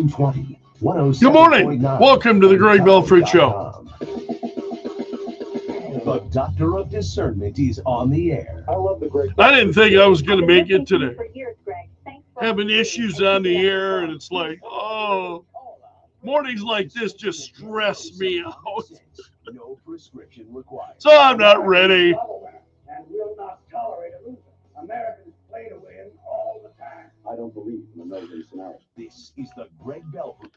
720 Good morning. Welcome to the Greg Belfrage Show. The Doctor of Discernment is on the air. I love the Greg. I didn't think I was going to make it today. Having issues on the air, and it's like, oh, mornings like this just stress me out. No prescription required. So I'm not ready. And will not tolerate a loser. Americans play to win all the time. I don't believe in the no-win scenario. This is the Greg Belfrage.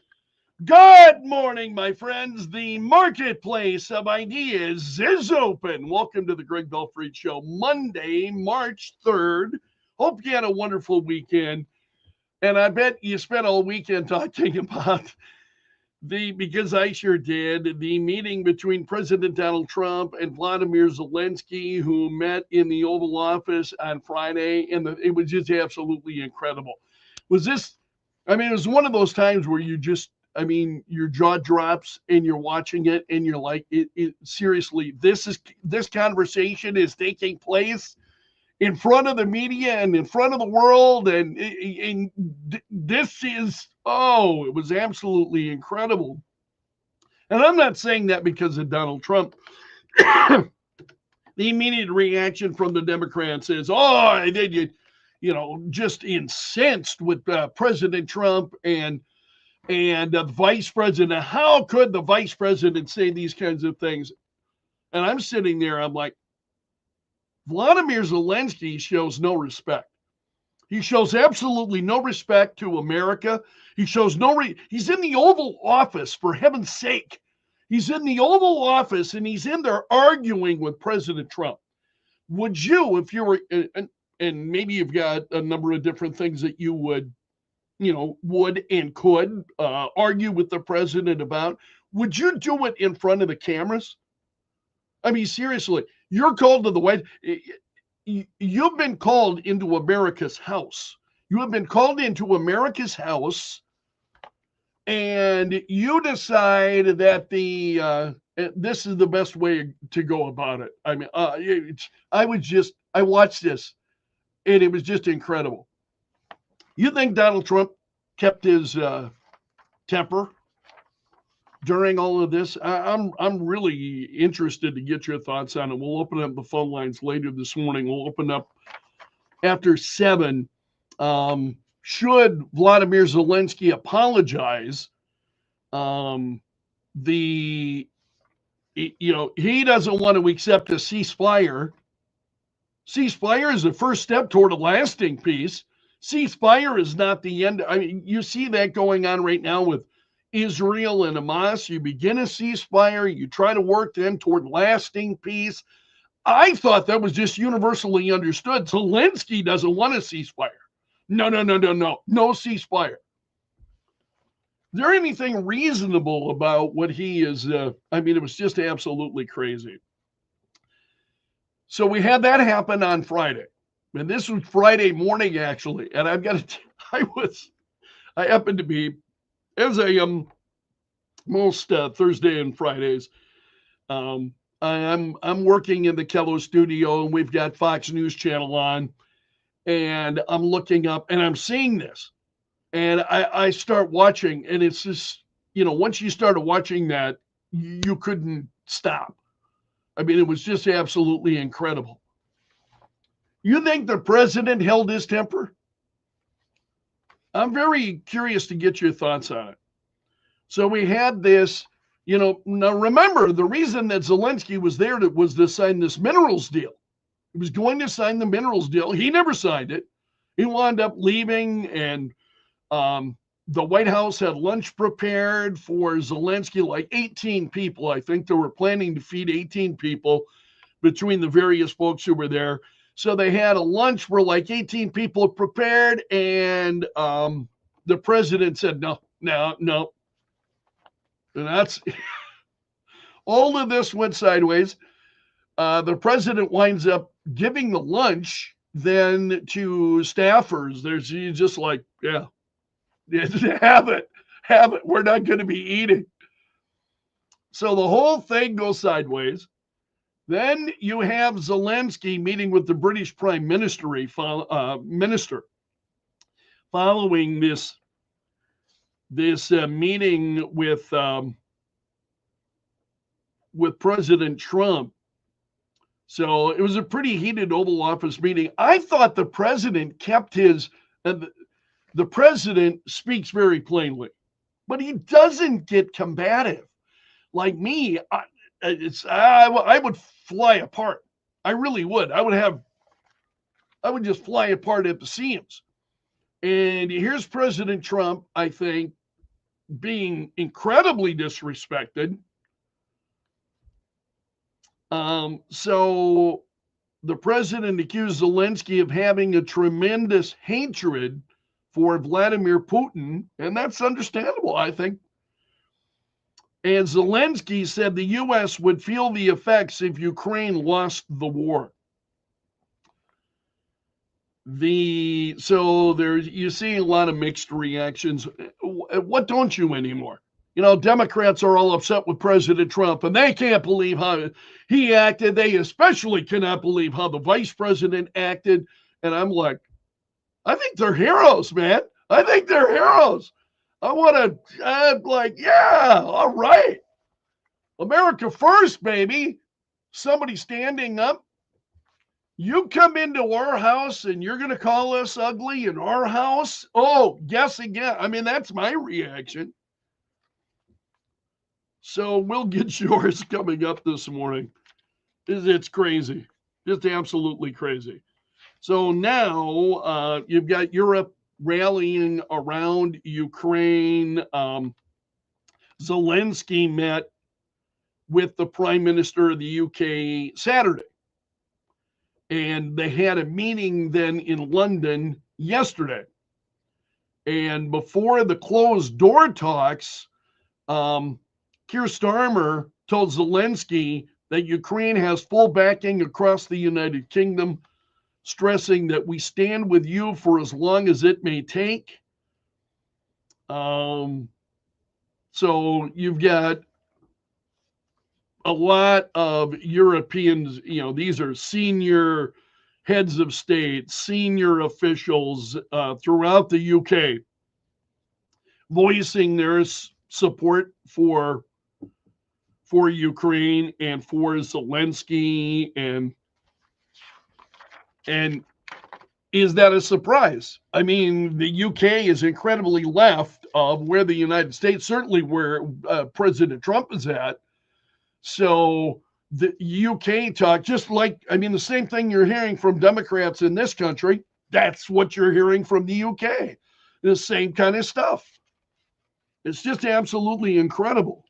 Good morning, my friends. The marketplace of ideas is open. Welcome to the Greg Belfrage Show, Monday, March 3rd. Hope you had a wonderful weekend. And I bet you spent all weekend talking about because I sure did, the meeting between President Donald Trump and Vladimir Zelensky, who met in the Oval Office on Friday. And it was just absolutely incredible. It was one of those times where you just, your jaw drops and you're watching it and you're like, seriously, this conversation is taking place in front of the media and in front of the world. And this is, it was absolutely incredible. And I'm not saying that because of Donald Trump. The immediate reaction from the Democrats is, just incensed with President Trump and the vice president. How could the vice president say these kinds of things? And I'm sitting there, I'm like, Vladimir Zelensky shows no respect. He shows absolutely no respect to America. He shows he's in the Oval Office, for heaven's sake. He's in the Oval Office and he's in there arguing with President Trump. Would you, if you were, and maybe you've got a number of different things that you would and could argue with the president about, would you do it in front of the cameras? Seriously, you're called to the White. You've been called into America's house. You have been called into America's house, and you decide that this is the best way to go about it. I watched this, and it was just incredible. You think Donald Trump kept his temper during all of this? I'm really interested to get your thoughts on it. We'll open up the phone lines later this morning. We'll open up after 7. Should Vladimir Zelensky apologize? He doesn't want to accept a ceasefire. Ceasefire is the first step toward a lasting peace. Ceasefire is not the end. You see that going on right now with Israel and Hamas. You begin a ceasefire, you try to work then toward lasting peace. I thought that was just universally understood. Zelensky doesn't want a ceasefire. No ceasefire. Is there anything reasonable about what he is? It was just absolutely crazy. So we had that happen on Friday. And this was Friday morning, actually. And I've got to, I happened to be, as I am most Thursday and Fridays, I'm working in the Kello studio, and we've got Fox News Channel on, and I'm looking up, and I'm seeing this, and I start watching, and it's just, once you started watching that, you couldn't stop. It was just absolutely incredible. You think the president held his temper? I'm very curious to get your thoughts on it. So we had this, now remember, the reason that Zelensky was there was to sign this minerals deal. He was going to sign the minerals deal. He never signed it. He wound up leaving, and the White House had lunch prepared for Zelensky, like 18 people. I think they were planning to feed 18 people between the various folks who were there. So they had a lunch where like 18 people prepared, and the president said, no. And that's all of this went sideways. The president winds up giving the lunch then to staffers. There's just like, yeah, have it. We're not going to be eating. So the whole thing goes sideways. Then you have Zelensky meeting with the British Prime Minister following this this meeting with President Trump. So it was a pretty heated Oval Office meeting. I thought the president kept his. The president speaks very plainly, but he doesn't get combative. Like me, I would fly apart. I really would. I would just fly apart at the seams. And here's President Trump, I think, being incredibly disrespected. So the president accused Zelensky of having a tremendous hatred for Vladimir Putin, and that's understandable, I think. And Zelensky said the U.S. would feel the effects if Ukraine lost the war. So you're seeing a lot of mixed reactions. What don't you anymore? Democrats are all upset with President Trump, and they can't believe how he acted. They especially cannot believe how the vice president acted. And I'm like, I think they're heroes, man. I think they're heroes. I'm like, yeah, all right. America first, baby. Somebody standing up. You come into our house and you're going to call us ugly in our house? Oh, yes, again. I mean, that's my reaction. So we'll get yours coming up this morning. It's crazy. Just absolutely crazy. So now you've got Europe rallying around Ukraine. Zelensky met with the Prime Minister of the UK Saturday. And they had a meeting then in London yesterday. And before the closed door talks, Keir Starmer told Zelensky that Ukraine has full backing across the United Kingdom, stressing that we stand with you for as long as it may take. So you've got a lot of Europeans, these are senior heads of state, senior officials throughout the UK voicing their support for Ukraine and for Zelensky. And is that a surprise? I mean, the UK is incredibly left of where the United States, certainly where President Trump is at. So the UK talk, the same thing you're hearing from Democrats in this country, that's what you're hearing from the UK. The same kind of stuff. It's just absolutely incredible.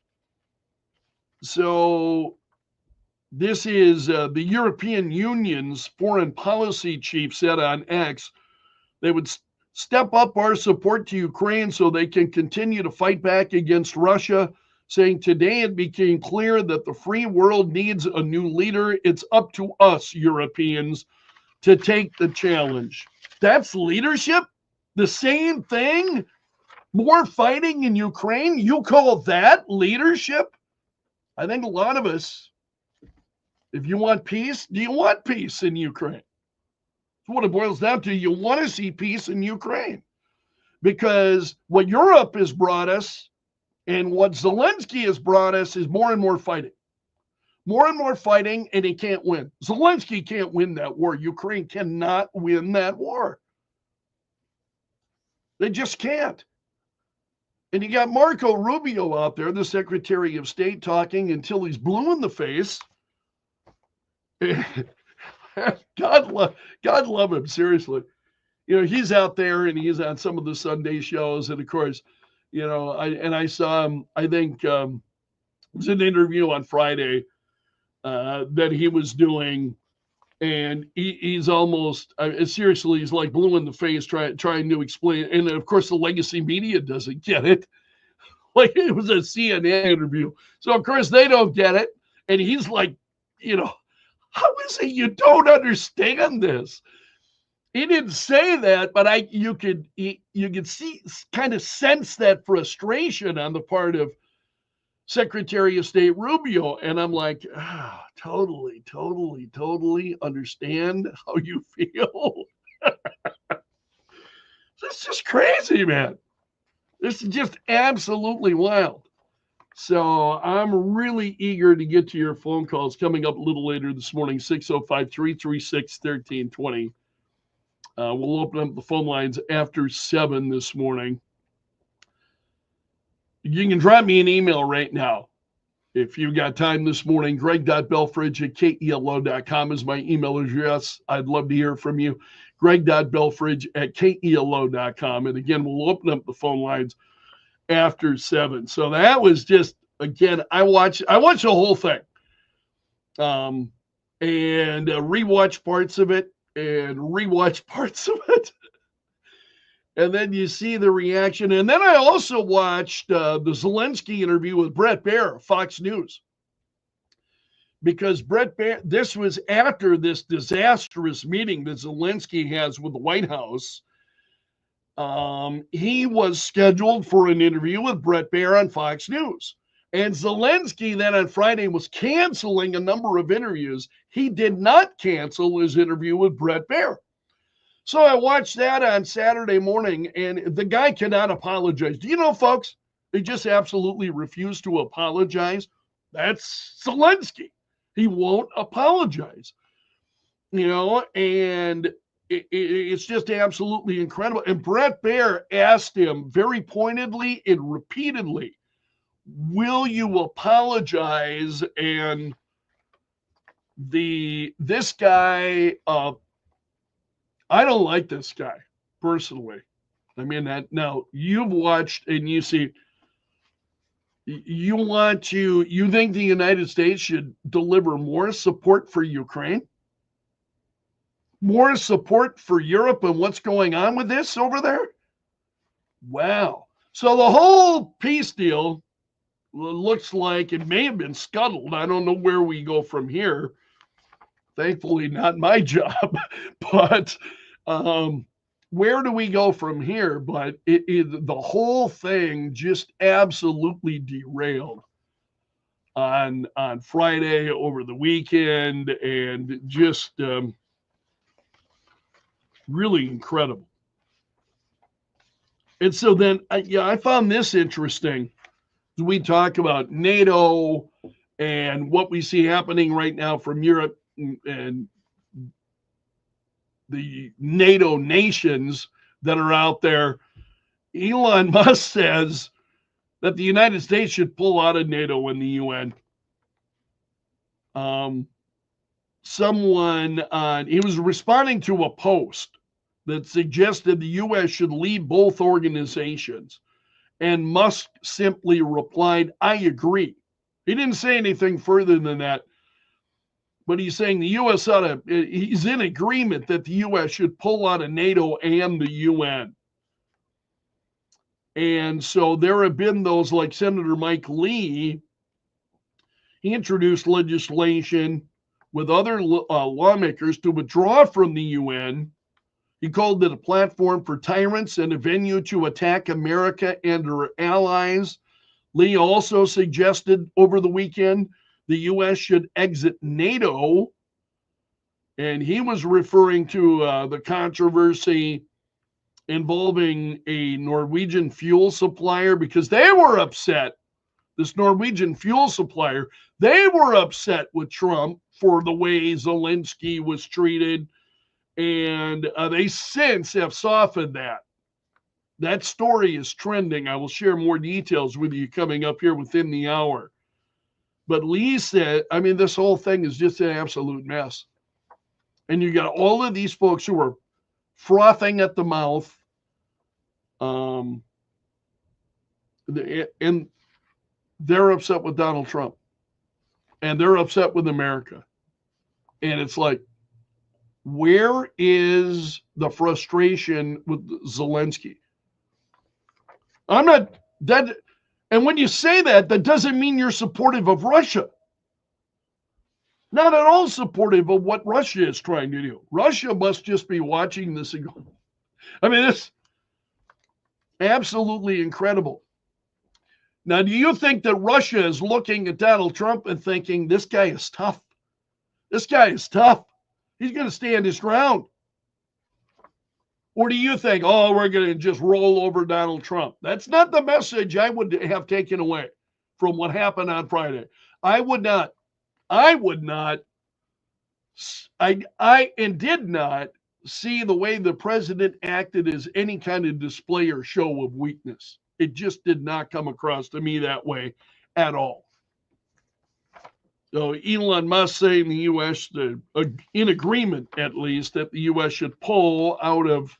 So this is the European Union's foreign policy chief said on X, they would step up our support to Ukraine so they can continue to fight back against Russia, saying today it became clear that the free world needs a new leader. It's up to us, Europeans, to take the challenge. That's leadership? The same thing? More fighting in Ukraine? You call that leadership? I think a lot of us, if you want peace, do you want peace in Ukraine? That's what it boils down to. You want to see peace in Ukraine. Because what Europe has brought us and what Zelensky has brought us is more and more fighting. More and more fighting, and he can't win. Zelensky can't win that war. Ukraine cannot win that war. They just can't. And you got Marco Rubio out there, the Secretary of State, talking until he's blue in the face. God love him, seriously. He's out there and he's on some of the Sunday shows. And of course, I saw him, I think it was an interview on Friday that he was doing. And he's almost, seriously, he's like blue in the face trying to explain. And of course, the legacy media doesn't get it. Like it was a CNN interview. So of course, they don't get it. And he's like, how is it you don't understand this? He didn't say that, but you could see, kind of sense that frustration on the part of Secretary of State Rubio. And I'm like, totally understand how you feel. It's just crazy, man. This is just absolutely wild. So I'm really eager to get to your phone calls coming up a little later this morning, 605-336-1320. We'll open up the phone lines after 7 this morning. You can drop me an email right now. If you've got time this morning, greg.belfrage@kelo.com is my email address. I'd love to hear from you. greg.belfrage@kelo.com. And again, we'll open up the phone lines after 7. So that was just, again, I watched the whole thing. And rewatch parts of it and rewatch parts of it. And then you see the reaction. And then I also watched the Zelensky interview with Bret Baier, Fox News. Because Bret Baier, this was after this disastrous meeting that Zelensky has with the White House. He was scheduled for an interview with Bret Baier on Fox News. And Zelensky then on Friday was canceling a number of interviews. He did not cancel his interview with Bret Baier. So I watched that on Saturday morning, and the guy cannot apologize. Do you know, folks, he just absolutely refused to apologize. That's Zelensky. He won't apologize, and it's just absolutely incredible. And Bret Baier asked him very pointedly and repeatedly, will you apologize? And this guy, I don't like this guy personally. I mean, now you've watched and you see, you think the United States should deliver more support for Ukraine? More support for Europe and what's going on with this over there? Wow. So the whole peace deal looks like it may have been scuttled. I don't know where we go from here. Thankfully, not my job, but where do we go from here? But the whole thing just absolutely derailed on Friday over the weekend, and just really incredible. And so then, I found this interesting. We talk about NATO and what we see happening right now from Europe and the NATO nations that are out there. Elon Musk says that the United States should pull out of NATO and the UN. He was responding to a post that suggested the U.S. should leave both organizations. And Musk simply replied, I agree. He didn't say anything further than that. But he's saying the U.S. he's in agreement that the U.S. should pull out of NATO and the UN. And so there have been those, like Senator Mike Lee. He introduced legislation with other lawmakers to withdraw from the UN. He called it a platform for tyrants and a venue to attack America and her allies. Lee also suggested over the weekend the U.S. should exit NATO. And he was referring to the controversy involving a Norwegian fuel supplier, because they were upset. This Norwegian fuel supplier, they were upset with Trump for the way Zelensky was treated. And they since have softened that. That story is trending. I will share more details with you coming up here within the hour. But Lee said, I mean, this whole thing is just an absolute mess. And you got all of these folks who are frothing at the mouth. And they're upset with Donald Trump. And they're upset with America. And it's like, where is the frustration with Zelensky? I'm not that. And when you say that, that doesn't mean you're supportive of Russia. Not at all supportive of what Russia is trying to do. Russia must just be watching this and going, I mean, it's absolutely incredible. Now, do you think that Russia is looking at Donald Trump and thinking, this guy is tough? This guy is tough. He's going to stand his ground. Or do you think, oh, we're going to just roll over Donald Trump? That's not the message I would have taken away from what happened on Friday. I would not, I did not see the way the president acted as any kind of display or show of weakness. It just did not come across to me that way at all. So Elon Musk saying the U.S., in agreement at least, that the U.S. should pull out of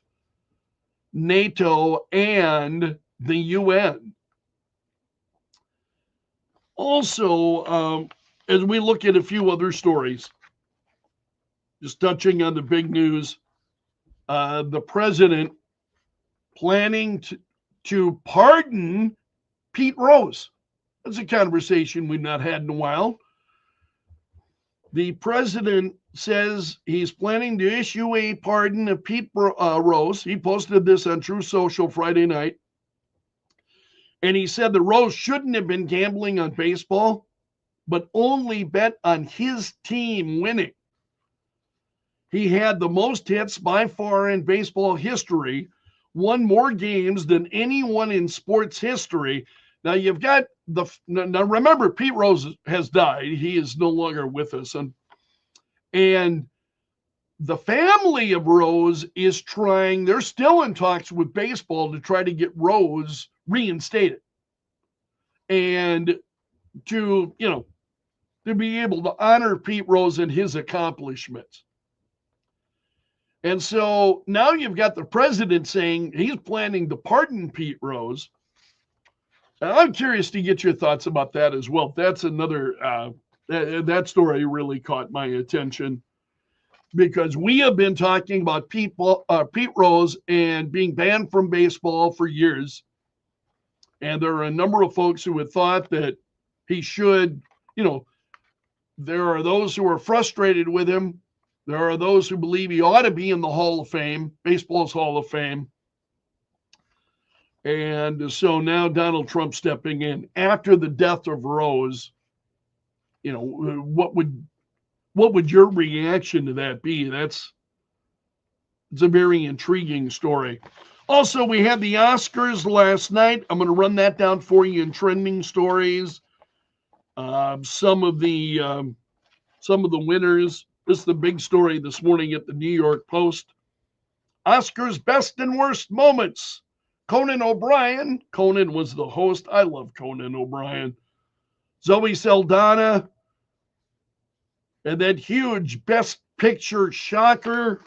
NATO and the UN. Also, as we look at a few other stories, just touching on the big news, the president planning to pardon Pete Rose. That's a conversation we've not had in a while. The president says he's planning to issue a pardon of Pete Rose. He posted this on True Social Friday night. And he said that Rose shouldn't have been gambling on baseball, but only bet on his team winning. He had the most hits by far in baseball history, won more games than anyone in sports history. Now you've got now remember, Pete Rose has died. He is no longer with us. And the family of Rose is trying, they're still in talks with baseball to try to get Rose reinstated. And to be able to honor Pete Rose and his accomplishments. And so now you've got the president saying he's planning to pardon Pete Rose. And I'm curious to get your thoughts about that as well. That's another, that story really caught my attention because we have been talking about Pete Rose and being banned from baseball for years. And there are a number of folks who had thought that he should, there are those who are frustrated with him. There are those who believe he ought to be in the Hall of Fame, baseball's Hall of Fame. And so now Donald Trump stepping in after the death of Rose. What would your reaction to that be? It's a very intriguing story. Also, we had the Oscars last night. I'm going to run that down for you in trending stories. Some of the winners. This is the big story this morning at the New York Post. Oscars best and worst moments. Conan O'Brien. Conan was the host. I love Conan O'Brien. Zoe Saldana. And that huge best picture shocker.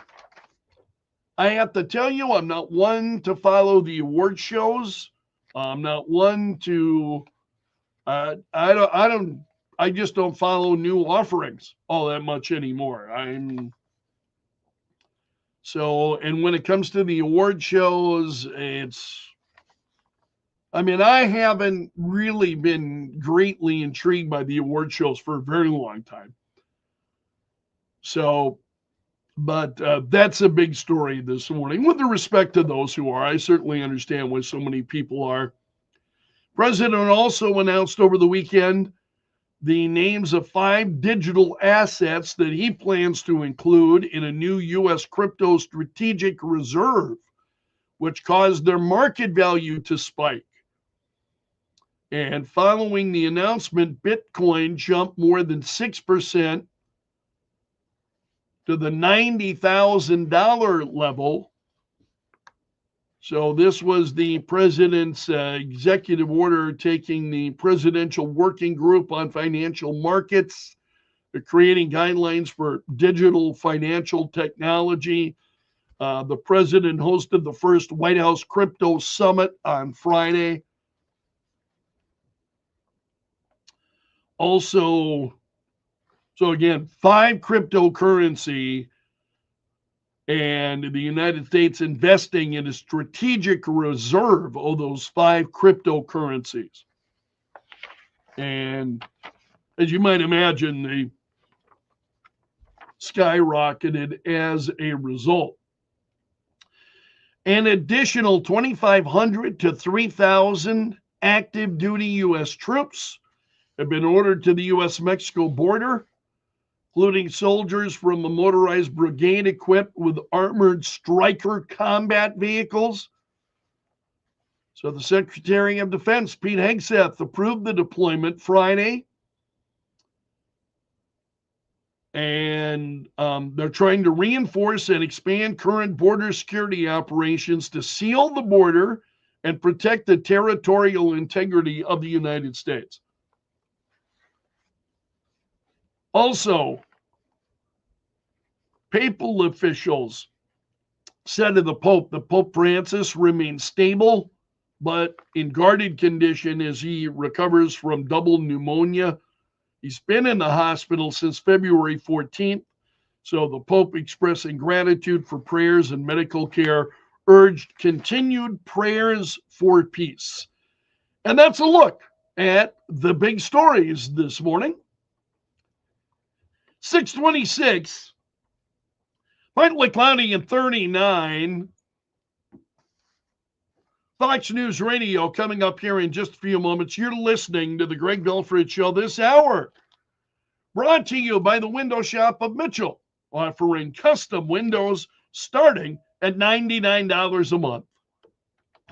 I have to tell you, I'm not one to follow the award shows. I'm not one to, I just don't follow new offerings all that much anymore. And when it comes to the award shows, I haven't really been greatly intrigued by the award shows for a very long time. But that's a big story this morning. With the respect to those who are, I certainly understand why so many people are. President also announced over the weekend the names of 5 digital assets that he plans to include in a new U.S. crypto strategic reserve, which caused their market value to spike. And following the announcement, Bitcoin jumped more than 6% to the $90,000 level. So this was the president's executive order taking the Presidential Working Group on Financial Markets, creating guidelines for digital financial technology. The president hosted the first White House Crypto Summit on Friday. Also, so again, 5 cryptocurrency and the United States investing in a strategic reserve of those 5 cryptocurrencies. And as you might imagine, they skyrocketed as a result. An additional 2,500 to 3,000 active duty U.S. troops have been ordered to the U.S.-Mexico border including soldiers from a motorized brigade equipped with armored Stryker combat vehicles. So the Secretary of Defense, Pete Hegseth, approved the deployment Friday. And they're trying to reinforce and expand current border security operations to seal the border and protect the territorial integrity of the United States. Also, papal officials said to the Pope that Pope Francis remains stable, but in guarded condition as he recovers from double pneumonia. He's been in the hospital since February 14th. So the Pope, expressing gratitude for prayers and medical care, urged continued prayers for peace. And that's a look at the big stories this morning. 626, partly cloudy and 39. Fox News Radio coming up here in just a few moments. You're listening to the Greg Belfrage Show this hour. Brought to you by the Window Shop of Mitchell, offering custom windows starting at $99 a month.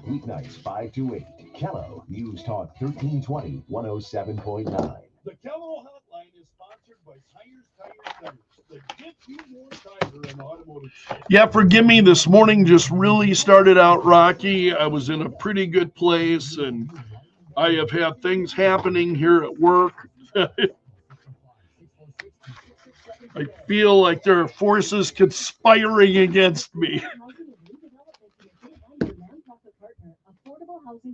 Weeknights 5 to 8. Kello News Talk 1320 107.9. The Kello Hotline is sponsored by Tires, that get you more tire and automotive. Yeah, forgive me. This morning just really started out rocky. I was in a pretty good place, and I have had things happening here at work. I feel like there are forces conspiring against me.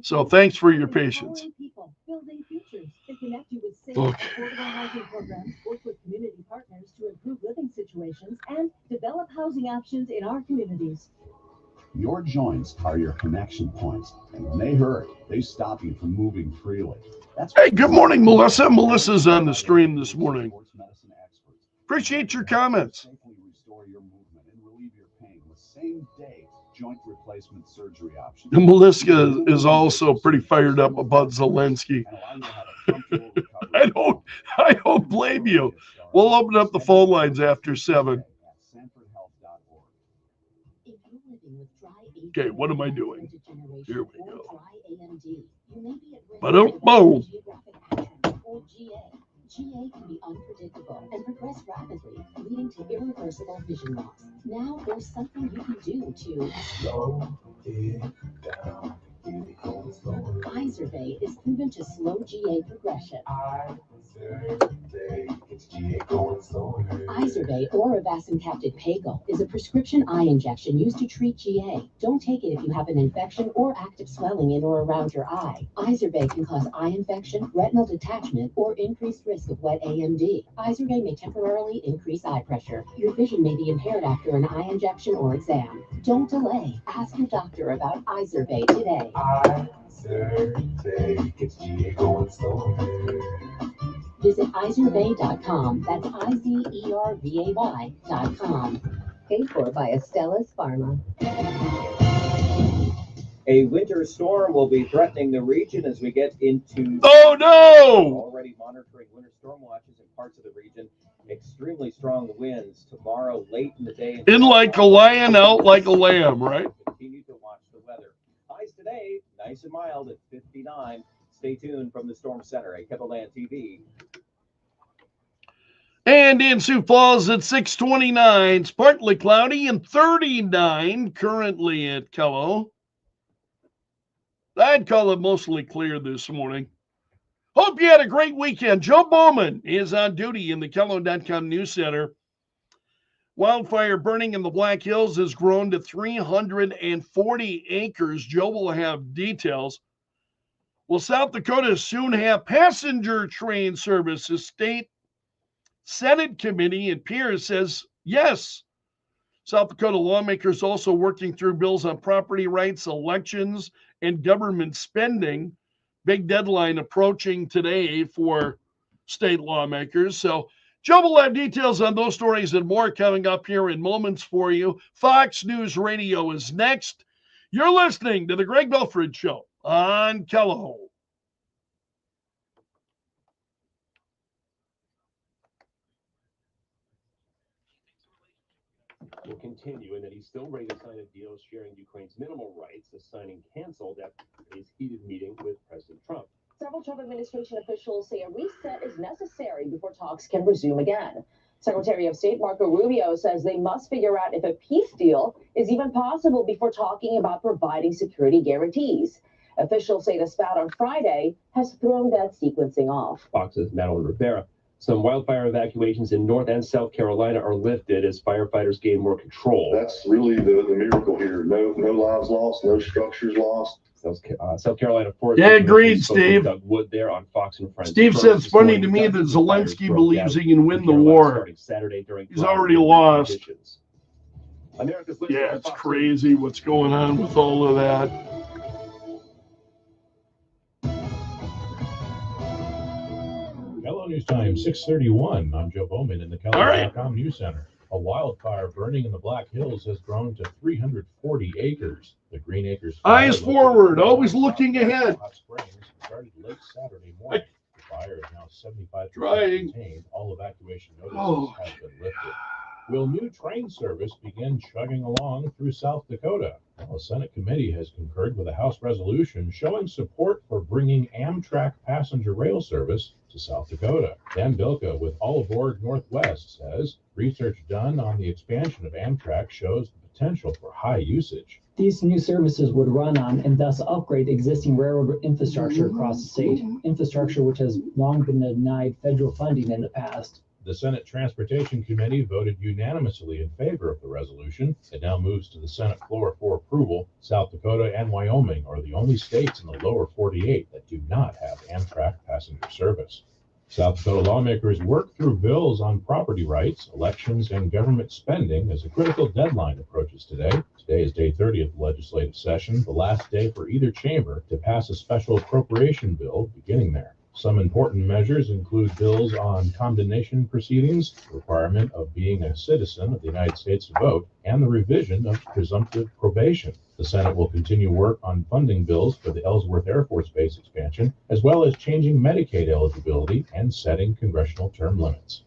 So thanks for your patience. Okay. Work with community partners to improve living situations and develop housing options in our communities. Your joints are your connection points, and when they hurt, they stop you from moving freely. Hey, good morning, Melissa. Melissa's on the stream this morning. Appreciate your comments. Safely restore your movement and relieve your pain with same-day joint replacement surgery options. And Melissa is also pretty fired up about Zelensky. I don't blame you. We'll open up the phone lines after 7. Okay, what am I doing? Here we go. Ba-dum-boom. GA can be unpredictable and progress rapidly, leading to irreversible vision loss. Now there's something you can do to slow it down. Izervay is proven to slow GA progression. Izervay or avastin-capted Pago is a prescription eye injection used to treat GA. Don't take it if you have an infection or active swelling in or around your eye. Izervay can cause eye infection, retinal detachment, or increased risk of wet AMD. Izervay may temporarily increase eye pressure. Your vision may be impaired after an eye injection or exam. Don't delay. Ask your doctor about Izervay today. Izervay gets GA going slow. Visit Izervay.com. That's IZERVAY.com. Paid for by Astellas Pharma. A winter storm will be threatening the region as we get into... Oh, no! Already monitoring winter storm watches in parts of the region. Extremely strong winds tomorrow late in the day. In like a lion, out like a lamb, right? Continue to watch the weather. Highs today, nice and mild at 59. Stay tuned from the Storm Center at Kettleland TV. And in Sioux Falls at 629, it's partly cloudy and 39 currently at Kello. I'd call it mostly clear this morning. Hope you had a great weekend. Joe Bowman is on duty in the Kello.com News Center. Wildfire burning in the Black Hills has grown to 340 acres. Joe will have details. Will South Dakota soon have passenger train service? The state Senate committee in Pierce says yes. South Dakota lawmakers also working through bills on property rights, elections, and government spending. Big deadline approaching today for state lawmakers. So Joe will have details on those stories and more coming up here in moments for you. Fox News Radio is next. You're listening to the Greg Belfrage Show on Kello. will continue and that he's still ready to sign a deal sharing Ukraine's minimal rights, a signing canceled after his heated meeting with President Trump. Several Trump administration officials say a reset is necessary before talks can resume again. Secretary of State Marco Rubio says they must figure out if a peace deal is even possible before talking about providing security guarantees. Officials say the spat on Friday has thrown that sequencing off. Fox's Madeline Rivera. Some wildfire evacuations in North and South Carolina are lifted as firefighters gain more control. That's really the miracle here. No lives lost, no structures lost. South Carolina Forest. Yeah, agreed, Steve. Doug Wood there on Fox and Friends. Steve said it's funny to me that Zelensky believes he can win the war. He's already lost. Yeah, it's crazy what's going on with all of that. Hello, News Time, 6:31. I'm Joe Bowman in the Kellogg.com News Center. A wildfire burning in the Black Hills has grown to 340 acres. The Green Acres fire Eyes forward, always looking ahead. Hot Springs started late Saturday morning. The fire is now 75% contained. All evacuation notices have been lifted. Will new train service begin chugging along through South Dakota? Well, a Senate committee has concurred with a House resolution showing support for bringing Amtrak passenger rail service to South Dakota. Dan Bilka with All Aboard Northwest says research done on the expansion of Amtrak shows the potential for high usage. These new services would run on and thus upgrade existing railroad infrastructure across the state, infrastructure which has long been denied federal funding in the past. The Senate Transportation Committee voted unanimously in favor of the resolution. It now moves to the Senate floor for approval. South Dakota and Wyoming are the only states in the lower 48 that do not have Amtrak passenger service. South Dakota lawmakers work through bills on property rights, elections, and government spending as a critical deadline approaches today. Today is day 30 of the legislative session, the last day for either chamber to pass a special appropriation bill beginning there. Some important measures include bills on condemnation proceedings, the requirement of being a citizen of the United States to vote, and the revision of presumptive probation. The Senate will continue work on funding bills for the Ellsworth Air Force Base expansion, as well as changing Medicaid eligibility and setting congressional term limits.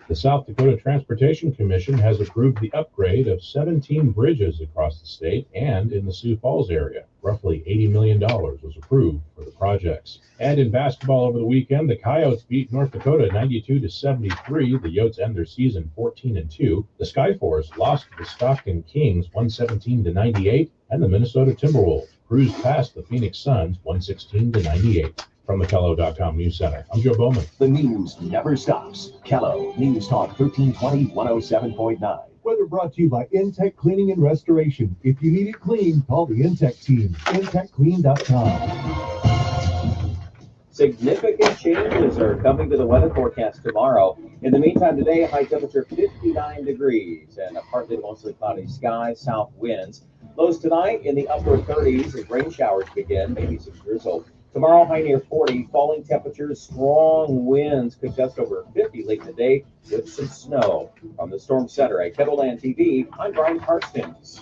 The South Dakota Transportation Commission has approved the upgrade of 17 bridges across the state and in the Sioux Falls area. Roughly $80 million was approved for the projects. And in basketball over the weekend, the Coyotes beat North Dakota 92-73. The Yotes end their season 14-2. The Skyforce lost to the Stockton Kings 117-98, and the Minnesota Timberwolves cruised past the Phoenix Suns 116-98. From the Kellogg.com News Center, I'm Joe Bowman. The news never stops. Kellogg News Talk 1320 107.9. Weather brought to you by Intech Cleaning and Restoration. If you need it clean, call the Intech team. IntechClean.com. Significant changes are coming to the weather forecast tomorrow. In the meantime, today, high temperature 59 degrees and a partly to mostly cloudy sky, south winds. Lows tonight in the upper 30s as rain showers begin, maybe some drizzle. Tomorrow, high near 40, falling temperatures, strong winds, could gust over 50 late in the day with some snow. From the Storm Center at Kettleland TV, I'm Brian Karstens.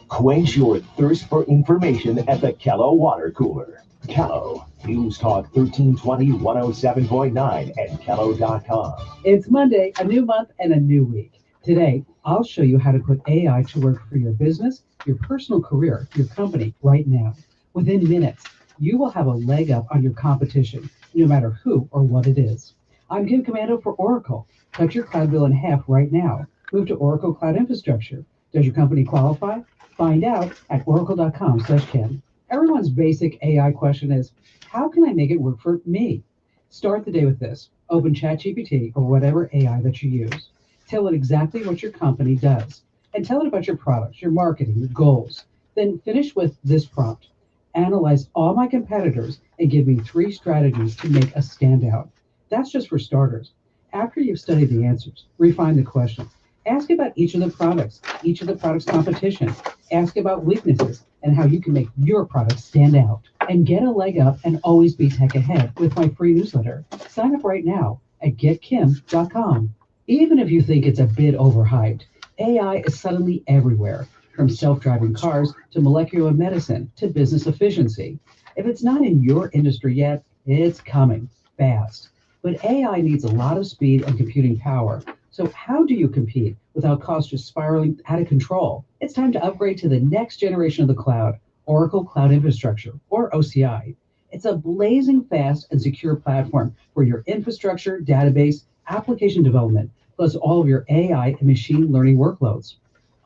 Quench your thirst for information at the Kellogg Water Cooler. Kellogg News Talk 1320 107.9 and Kellogg.com. It's Monday, a new month, and a new week. Today, I'll show you how to put AI to work for your business, your personal career, your company right now. Within minutes, you will have a leg up on your competition, no matter who or what it is. I'm Kim Commando for Oracle. Cut your cloud bill in half right now. Move to Oracle Cloud Infrastructure. Does your company qualify? Find out at oracle.com/Kim. Everyone's basic AI question is, how can I make it work for me? Start the day with this. Open ChatGPT or whatever AI that you use. Tell it exactly what your company does. And tell it about your products, your marketing, your goals. Then finish with this prompt. Analyze all my competitors and give me 3 strategies to make us stand out. That's just for starters. After you've studied the answers, refine the question. Ask about each of the products competition. Ask about weaknesses and how you can make your product stand out. And get a leg up and always be tech ahead with my free newsletter. Sign up right now at getkim.com. Even if you think it's a bit overhyped, AI is suddenly everywhere. From self-driving cars to molecular medicine to business efficiency. If it's not in your industry yet, it's coming fast. But AI needs a lot of speed and computing power, So how do you compete without costs just spiraling out of control? It's time to upgrade to the next generation of the cloud, Oracle Cloud Infrastructure, or OCI. It's a blazing fast and secure platform for your infrastructure, database, application development, plus all of your AI and machine learning workloads.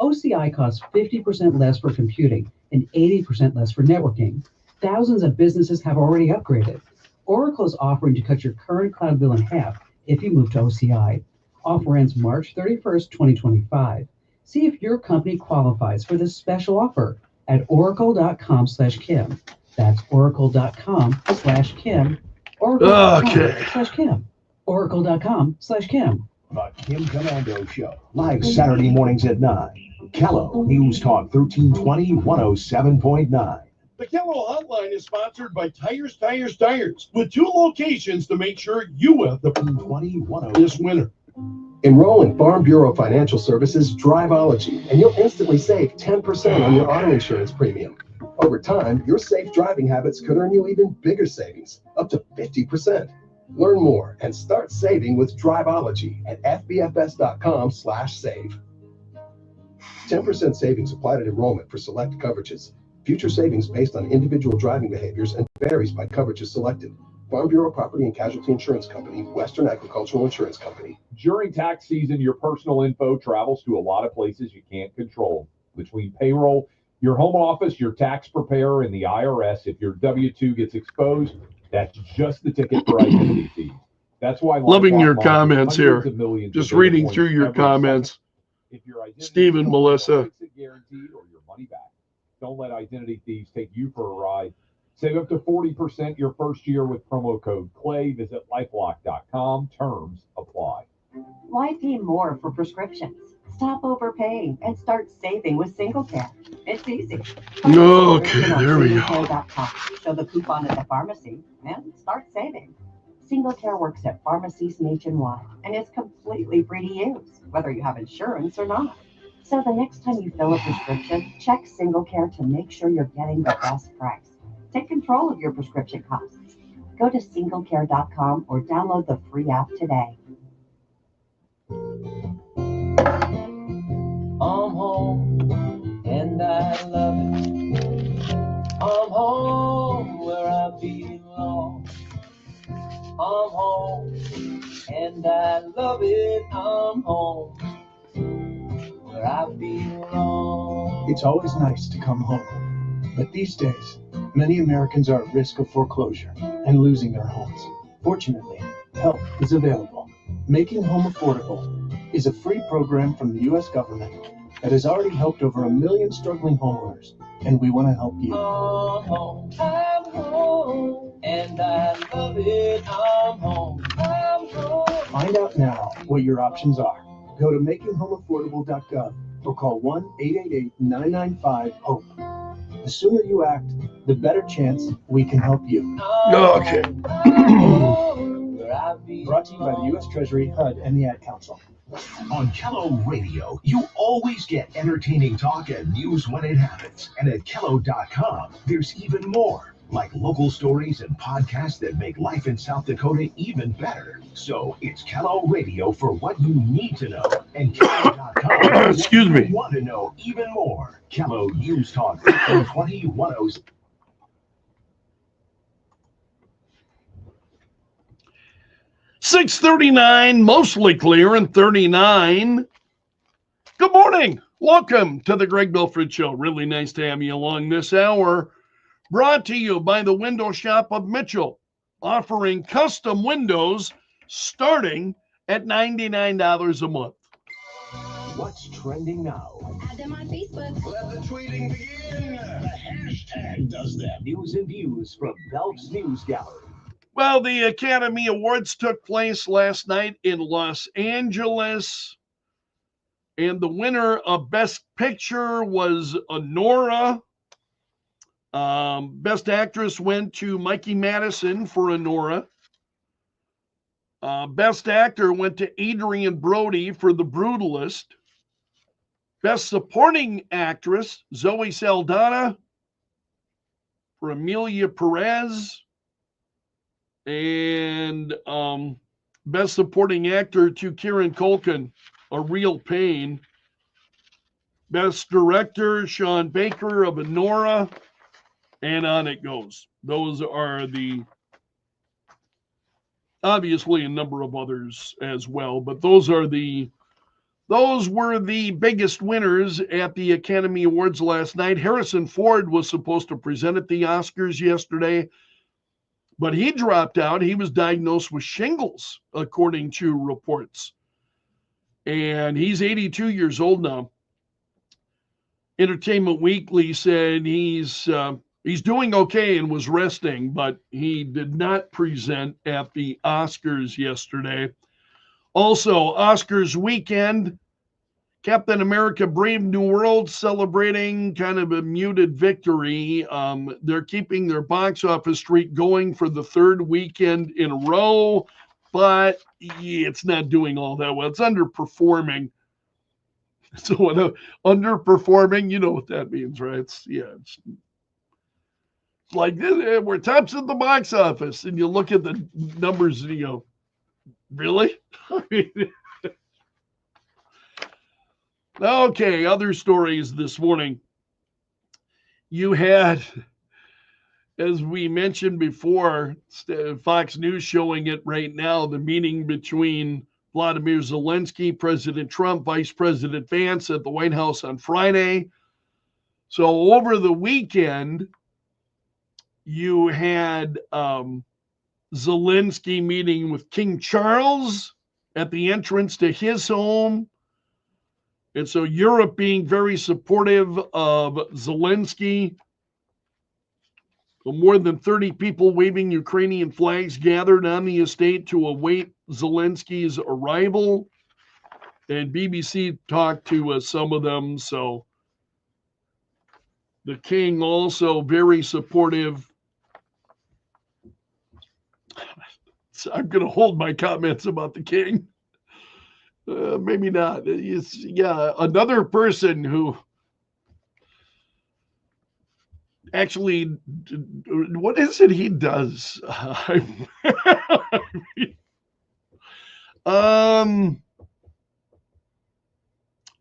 OCI costs 50% less for computing and 80% less for networking. Thousands of businesses have already upgraded. Oracle is offering to cut your current cloud bill in half if you move to OCI. Offer ends March 31st, 2025. See if your company qualifies for this special offer at oracle.com/Kim. That's oracle.com/Kim. Oracle.com/Kim. Oracle.com/Kim. The Kim Commando Show, live Saturday mornings at 9. Callow News Talk 1320 107.9. The Kello Hotline is sponsored by Tires, with 2 locations to make sure you have the 1320 this winter. Enroll in Farm Bureau Financial Services Driveology, and you'll instantly save 10% on your auto insurance premium. Over time, your safe driving habits could earn you even bigger savings, up to 50%. Learn more and start saving with Driveology at fbfs.com/save. 10% savings applied at enrollment for select coverages. Future savings based on individual driving behaviors and varies by coverages selected. Farm Bureau Property and Casualty Insurance Company, Western Agricultural Insurance Company. During tax season, your personal info travels to a lot of places you can't control. Between payroll, your home office, your tax preparer, and the IRS, if your W-2 gets exposed, that's just the ticket for identity thieves. That's why Loving your comments here. Just reading through your comments. If your identity Stephen, Melissa. Guaranteed or your money back. Don't let identity thieves take you for a ride. Save up to 40% your first year with promo code CLAY. Visit lifelock.com. Terms apply. Why pay more for prescriptions? Stop overpaying and start saving with Single Care. It's easy. Okay, there we go. Show the coupon at the pharmacy and start saving. Single Care works at pharmacies nationwide and is completely free to use, whether you have insurance or not. So the next time you fill a prescription, check Single Care to make sure you're getting the best price. Take control of your prescription costs. Go to singlecare.com or download the free app today. I'm home, and I love it. I'm home where I belong. I'm home, and I love it. I'm home where I belong. It's always nice to come home, but these days, many Americans are at risk of foreclosure and losing their homes. Fortunately, help is available. Making Home Affordable is a free program from the U.S. government that has already helped over 1 million struggling homeowners, and we want to help you. I'm home, and I love it. I'm home. Find out now what your options are. Go to makinghomeaffordable.gov or call 1-888-995-HOPE. The sooner you act, the better chance we can help you. Okay. Brought to you by the U.S. Treasury, HUD, and the Ad Council. On Kello Radio, you always get entertaining talk and news when it happens. And at Kello.com, there's even more, like local stories and podcasts that make life in South Dakota even better. So it's Kello Radio for what you need to know. And Kello.com Excuse me. You want to know even more. Kello News Talk 1320 107. 639, mostly clear, and 39. Good morning. Welcome to the Greg Belfrage Show. Really nice to have you along this hour. Brought to you by the Window Shop of Mitchell, offering custom windows starting at $99 a month. What's trending now? Add them on Facebook. Let the tweeting begin. The hashtag does that. News and views from Belf's News Gallery. Well, the Academy Awards took place last night in Los Angeles, and the winner of Best Picture was Anora. Best Actress went to Mikey Madison for Anora. Best Actor went to Adrian Brody for The Brutalist. Best Supporting Actress, Zoe Saldana for Amelia Perez. And Best Supporting Actor to Kieran Culkin, A Real Pain. Best Director, Sean Baker of Anora, and on it goes. Those are obviously a number of others as well, but those were the biggest winners at the Academy Awards last night. Harrison Ford was supposed to present at the Oscars yesterday, but he dropped out. He was diagnosed with shingles, according to reports. And he's 82 years old now. Entertainment Weekly said he's doing okay and was resting, but he did not present at the Oscars yesterday. Also, Oscars weekend, Captain America Brave New World celebrating kind of a muted victory. They're keeping their box office streak going for the third weekend in a row, but it's not doing all that well. It's underperforming. So underperforming, you know what that means, right? It's like we're tops at the box office, and you look at the numbers and you go, really? Okay, other stories this morning. You had, as we mentioned before, Fox News showing it right now, the meeting between Vladimir Zelensky, President Trump, Vice President Vance at the White House on Friday. So over the weekend, you had Zelensky meeting with King Charles at the entrance to his home. And so Europe being very supportive of Zelensky. More than 30 people waving Ukrainian flags gathered on the estate to await Zelensky's arrival. And BBC talked to some of them. So the king also very supportive. So I'm going to hold my comments about the king. Maybe not. Another person who actually, what is it he does?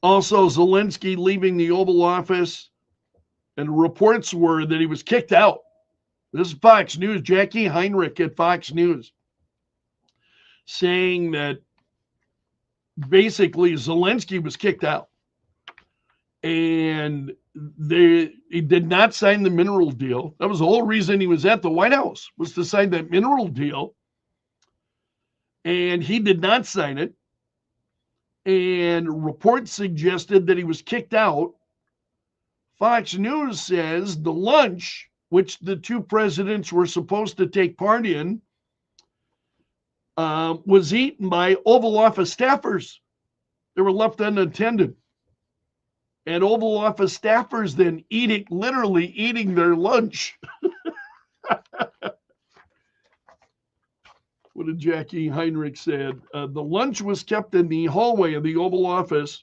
Also, Zelensky leaving the Oval Office, and reports were that he was kicked out. This is Fox News, Jackie Heinrich at Fox News, saying that basically Zelensky was kicked out. And he did not sign the mineral deal. That was the whole reason he was at the White House, was to sign that mineral deal. And he did not sign it. And reports suggested that he was kicked out. Fox News says the lunch, which the two presidents were supposed to take part in, was eaten by Oval Office staffers. They were left unattended. And Oval Office staffers then literally eating their lunch. What did Jackie Heinrich said? The lunch was kept in the hallway of the Oval Office.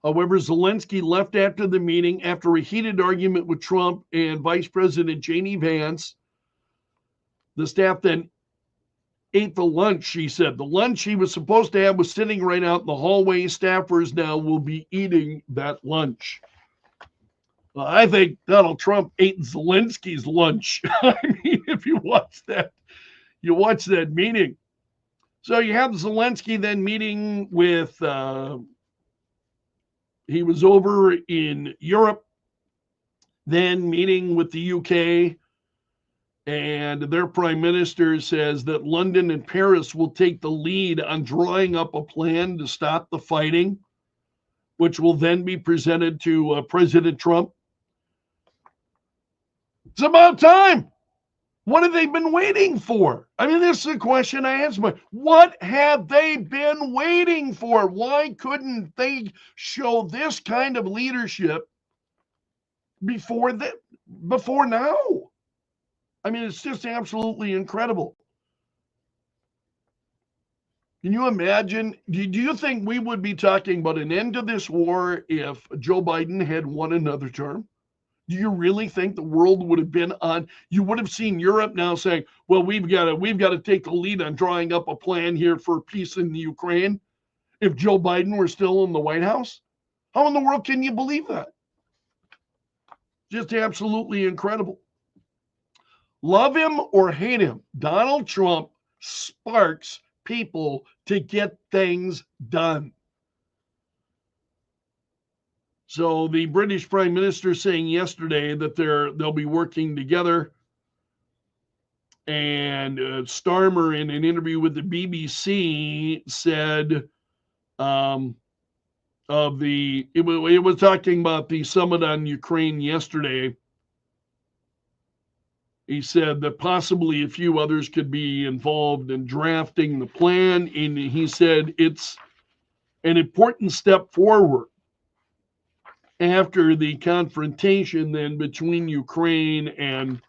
However, Zelensky left after the meeting after a heated argument with Trump and Vice President J.D. Vance. The staff then ate the lunch, she said. The lunch he was supposed to have was sitting right out in the hallway. Staffers now will be eating that lunch. I think Donald Trump ate Zelensky's lunch. I mean, if you watch that meeting. So you have Zelensky then meeting with, he was over in Europe, then meeting with the UK. And their prime minister says that London and Paris will take the lead on drawing up a plan to stop the fighting, which will then be presented to President Trump. It's about time. What have they been waiting for? I mean, this is a question I ask myself. What have they been waiting for? Why couldn't they show this kind of leadership before now? I mean, it's just absolutely incredible. Can you imagine? Do you think we would be talking about an end to this war if Joe Biden had won another term? Do you really think the world would have been on? You would have seen Europe now saying, well, we've got to take the lead on drawing up a plan here for peace in the Ukraine if Joe Biden were still in the White House? How in the world can you believe that? Just absolutely incredible. Love him or hate him, Donald Trump sparks people to get things done. So the British Prime Minister saying yesterday that they'll be working together. And Starmer, in an interview with the BBC, said it was talking about the summit on Ukraine yesterday. He said that possibly a few others could be involved in drafting the plan. And he said it's an important step forward after the confrontation then between Ukraine and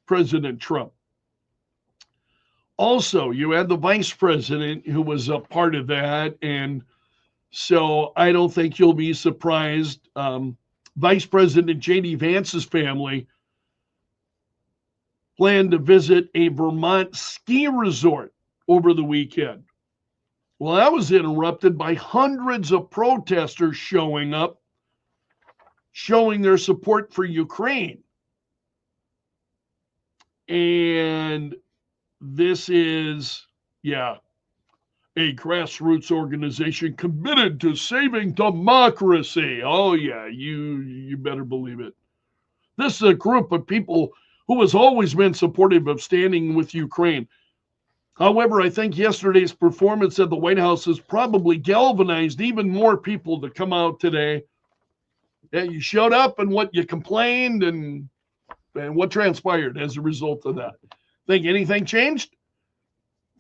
President Trump. Also, you had the vice president who was a part of that. And so I don't think you'll be surprised. Vice President J.D. Vance's family planned to visit a Vermont ski resort over the weekend. Well, that was interrupted by hundreds of protesters showing up, showing their support for Ukraine. And this is, a grassroots organization committed to saving democracy. Oh, yeah, you better believe it. This is a group of people who has always been supportive of standing with Ukraine. However, I think yesterday's performance at the White House has probably galvanized even more people to come out today. Yeah, you showed up and what you complained and what transpired as a result of that. Think anything changed?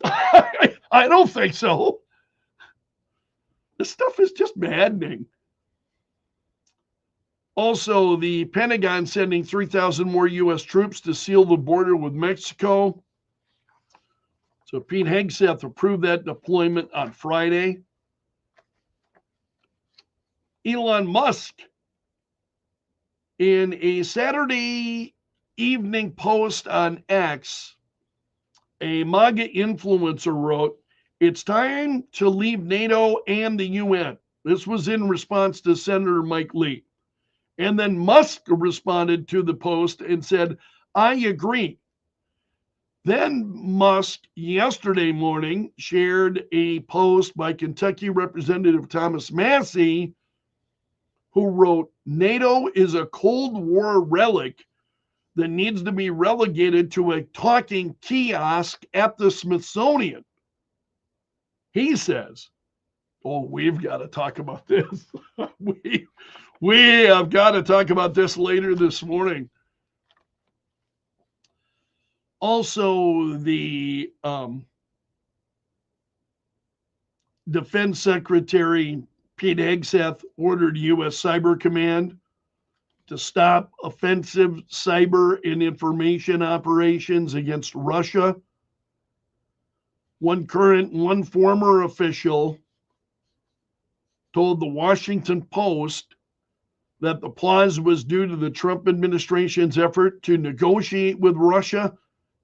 I don't think so. This stuff is just maddening. Also, the Pentagon sending 3,000 more U.S. troops to seal the border with Mexico. So Pete Hegseth approved that deployment on Friday. Elon Musk, in a Saturday evening post on X, a MAGA influencer wrote, "It's time to leave NATO and the UN." This was in response to Senator Mike Lee. And then Musk responded to the post and said, "I agree." Then Musk, yesterday morning, shared a post by Kentucky Representative Thomas Massey, who wrote, "NATO is a Cold War relic that needs to be relegated to a talking kiosk at the Smithsonian." He says, oh, we've got to talk about this. we have got to talk about this later this morning. Also, the Defense Secretary Pete Hegseth ordered U.S. Cyber Command to stop offensive cyber and information operations against Russia. One former official told the Washington Post that the pause was due to the Trump administration's effort to negotiate with Russia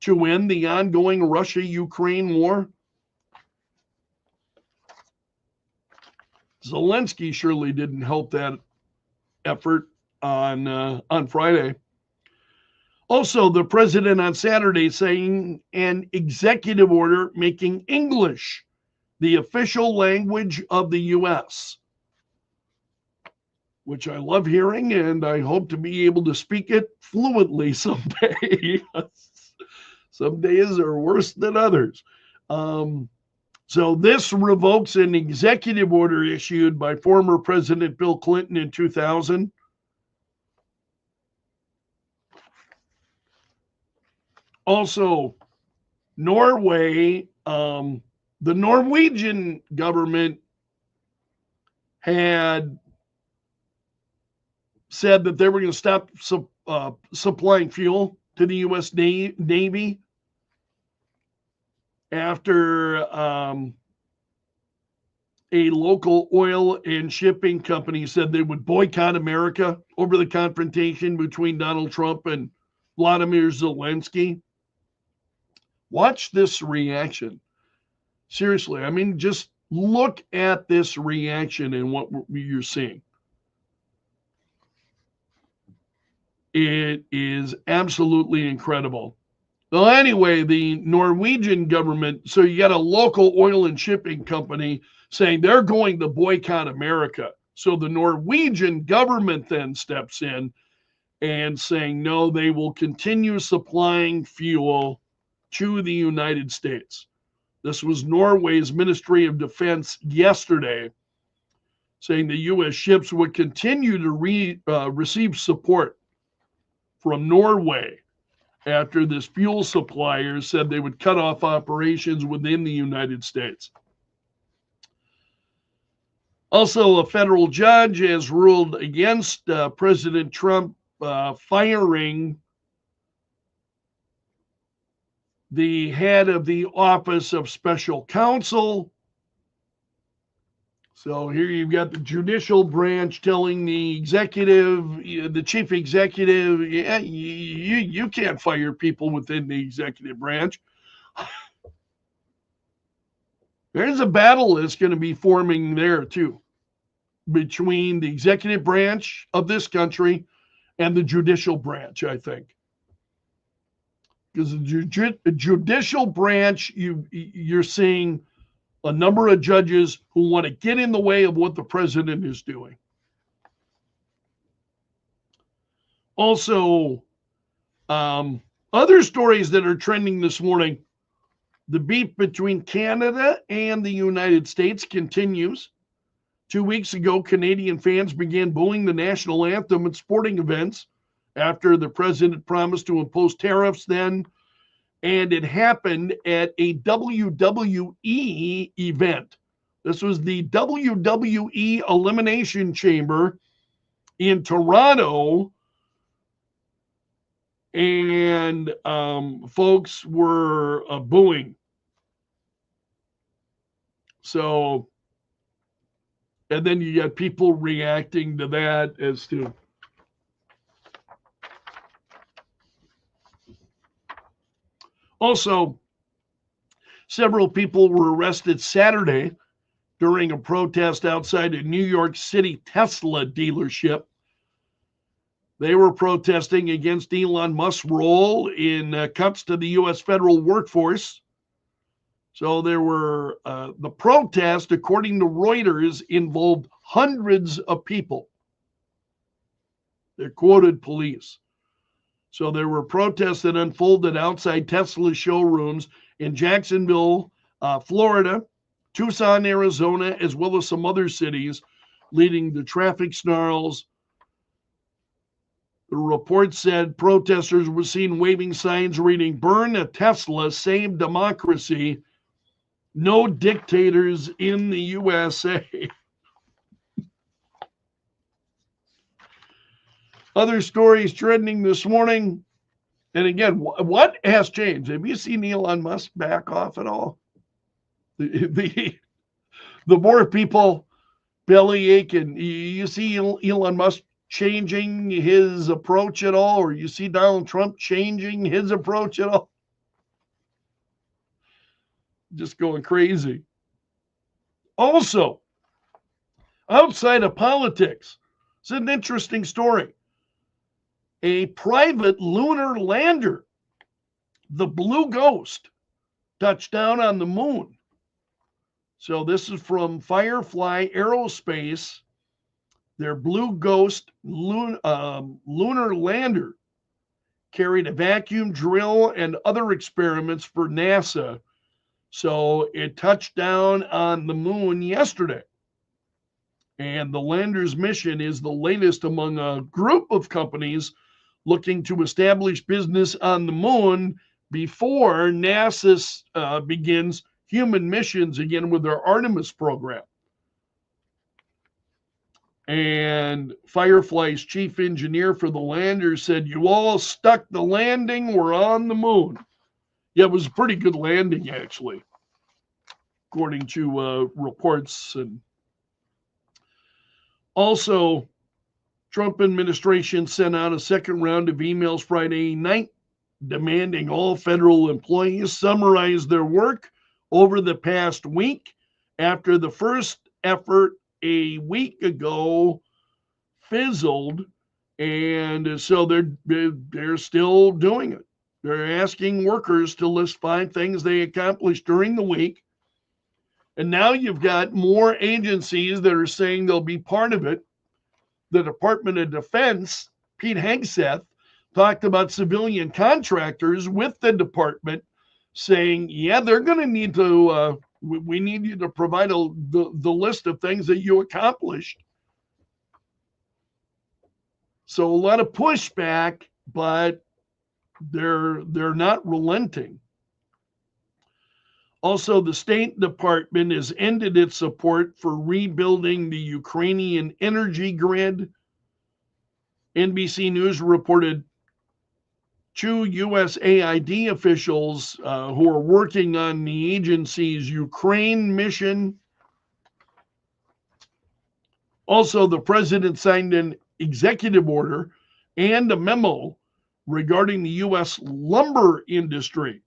to end the ongoing Russia-Ukraine war. Zelensky surely didn't help that effort on Friday. Also, the president on Saturday saying an executive order making English the official language of the U.S., which I love hearing, and I hope to be able to speak it fluently someday. Some days are worse than others. So this revokes an executive order issued by former President Bill Clinton in 2000. Also, Norway, the Norwegian government had said that they were going to stop supplying fuel to the U.S. Navy after a local oil and shipping company said they would boycott America over the confrontation between Donald Trump and Vladimir Zelensky. Watch this reaction. Seriously, I mean, just look at this reaction and what you're seeing. It is absolutely incredible. Well, anyway, the Norwegian government, so you got a local oil and shipping company saying they're going to boycott America. So the Norwegian government then steps in and saying, no, they will continue supplying fuel to the United States. This was Norway's Ministry of Defense yesterday, saying the U.S. ships would continue to receive support from Norway after this fuel supplier said they would cut off operations within the United States. Also, a federal judge has ruled against President Trump firing the head of the Office of Special Counsel. So here you've got the judicial branch telling the executive, the chief executive, yeah, you can't fire people within the executive branch. There's a battle that's going to be forming there too, between the executive branch of this country and the judicial branch, I think. Because the judicial branch, you're seeing a number of judges who want to get in the way of what the president is doing. Also, other stories that are trending this morning, the beef between Canada and the United States continues. 2 weeks ago, Canadian fans began booing the national anthem at sporting events after the president promised to impose tariffs then. And it happened at a WWE event. This was the WWE Elimination Chamber in Toronto. And folks were booing. So, and then you got people reacting to that as to. Also, several people were arrested Saturday during a protest outside a New York City Tesla dealership. They were protesting against Elon Musk's role in cuts to the U.S. federal workforce. So there were, the protest, according to Reuters, involved hundreds of people. They quoted police. So there were protests that unfolded outside Tesla showrooms in Jacksonville, Florida, Tucson, Arizona, as well as some other cities, leading to traffic snarls. The report said protesters were seen waving signs reading, "Burn a Tesla, save democracy, no dictators in the USA." Other stories trending this morning. And again, what has changed? Have you seen Elon Musk back off at all? The more people bellyache, and you see Elon Musk changing his approach at all, or you see Donald Trump changing his approach at all? Just going crazy. Also, outside of politics, it's an interesting story. A private lunar lander, the Blue Ghost, touched down on the moon. So this is from Firefly Aerospace. Their Blue Ghost lunar lander carried a vacuum drill and other experiments for NASA. So it touched down on the moon yesterday. And the lander's mission is the latest among a group of companies looking to establish business on the moon before NASA begins human missions again with their Artemis program. And Firefly's chief engineer for the lander said, "You all stuck the landing, we're on the moon." Yeah, it was a pretty good landing, actually. according to reports. And also, Trump administration sent out a second round of emails Friday night demanding all federal employees summarize their work over the past week after the first effort a week ago fizzled. And so they're still doing it. They're asking workers to list 5 things they accomplished during the week. And now you've got more agencies that are saying they'll be part of it. The Department of Defense, Pete Hegseth, talked about civilian contractors with the department saying, yeah, they're going to need to, we need you to provide the list of things that you accomplished. So a lot of pushback, but they're not relenting. Also, the State Department has ended its support for rebuilding the Ukrainian energy grid. NBC News reported 2 USAID officials who are working on the agency's Ukraine mission. Also, the president signed an executive order and a memo regarding the U.S. lumber industry.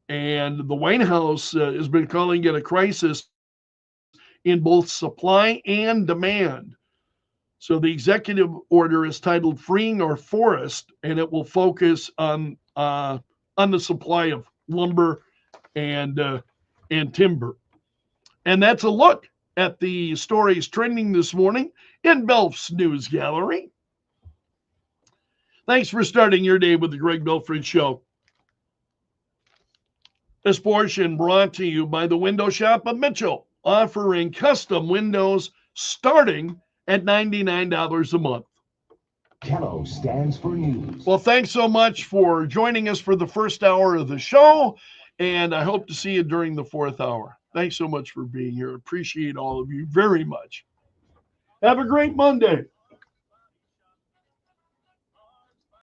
And the White House has been calling it a crisis in both supply and demand. So the executive order is titled Freeing Our Forest, and it will focus on the supply of lumber and timber. And that's a look at the stories trending this morning in Belf's News Gallery. Thanks for starting your day with the Greg Belfrage Show. This portion brought to you by the Window Shop of Mitchell, offering custom windows starting at $99 a month. Kello stands for news. Well, thanks so much for joining us for the first hour of the show, and I hope to see you during the 4th hour. Thanks so much for being here. Appreciate all of you very much. Have a great Monday.